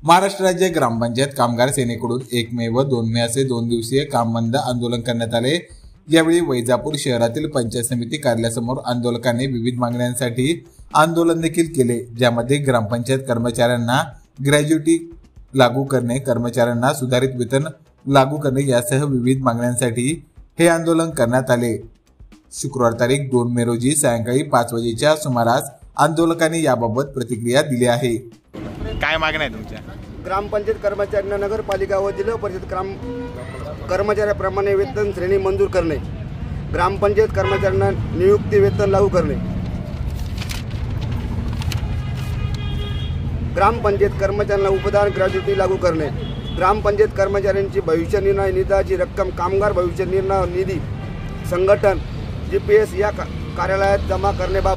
महाराष्ट्र राज्य ग्रामपंचायत कामगार सेनेकडून 1 मे व 2 मे असे 2 दिवसीय काम बंद आंदोलन करण्यात आले। यावेळी वैजापूर शहरातील पंचायत समिती कार्यालयासमोर आंदोलकांनी विविध मागण्यांसाठी आंदोलन देखील केले, ज्यामध्ये ग्रामपंचायत कर्मचाऱ्यांना ग्रॅज्युटी लागू करणे, कर्मचाऱ्यांना सुधारित वेतन लागू करणे यासह विविध मागण्यांसाठी हे आंदोलन करण्यात आले। शुक्रवार तारीख 2 मे रोजी सायंकाळी 5 वाजेच्या सुमारास आंदोलकांनी याबाबत प्रतिक्रिया दिली आहे। काय मागण्या आहे तुमच्या? ग्रामपंचायत कर्मचाऱ्यांना नगरपालिका व जिल्हा परिषद कर्मचाऱ्याप्रमाणे वेतन श्रेणी मंजूर करणे, ग्रामपंचायत कर्मचाऱ्यांना नियुक्ती वेतन लागू करणे, ग्रामपंचायत कर्मचाऱ्यांना उपदान ग्रॅज्युटी लागू करणे, ग्रामपंचायत कर्मचाऱ्यांची भविष्य निर्वाह निधीची रक्कम कामगार भविष्य निर्वाह निधी संघटन GPS या कार्यालयात जमा करण्याबाबत